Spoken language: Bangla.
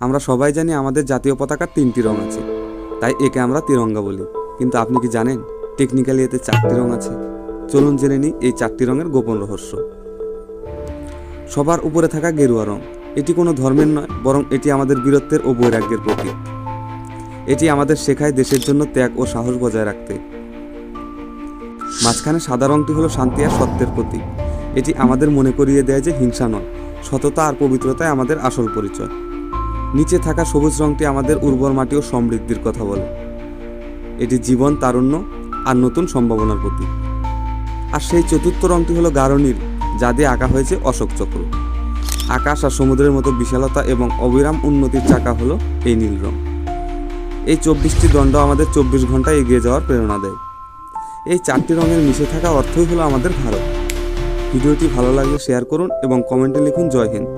আমরা সবাই জানি আমাদের জাতীয় পতাকার 3টি রং আছে, তাই একে আমরা তিরঙ্গা বলি। কিন্তু আপনি কি জানেন টেকনিক্যালি এতে 4টি রং আছে? চলুন জেনে নিই এই 4টি রঙের গোপন রহস্য। সবার উপরে থাকা গেরুয়া রং, এটি কোনো ধর্মের নয়, বরং এটি আমাদের বীরত্বের ও বৈরাগ্যের প্রতীক। এটি আমাদের শেখায় দেশের জন্য ত্যাগ ও সাহস বজায় রাখতে। মাঝখানে সাদা রংটি হলো শান্তি আর সত্যের প্রতীক। এটি আমাদের মনে করিয়ে দেয় যে হিংসা নয়, সততা আর পবিত্রতাই আমাদের আসল পরিচয়। নিচে থাকা সবুজ রংটি আমাদের উর্বর মাটি ও সমৃদ্ধির কথা বলে। এটি জীবন, তারুণ্য আর নতুন সম্ভাবনার প্রতীক। আর সেই চতুর্থ রংটি হলো গাঢ় নীল, যা দিয়ে আঁকা হয়েছে অশোক চক্র। আকাশ আর সমুদ্রের মতো বিশালতা এবং অবিরাম উন্নতির চাকা হলো এই নীল রং। এই 24টি দণ্ড আমাদের 24 ঘন্টায় এগিয়ে যাওয়ার প্রেরণা দেয়। এই 4টি রঙের মিশে থাকা অর্থই হলো আমাদের ভারত। ভিডিওটি ভালো লাগলে শেয়ার করুন এবং কমেন্টে লিখুন জয় হিন্দ।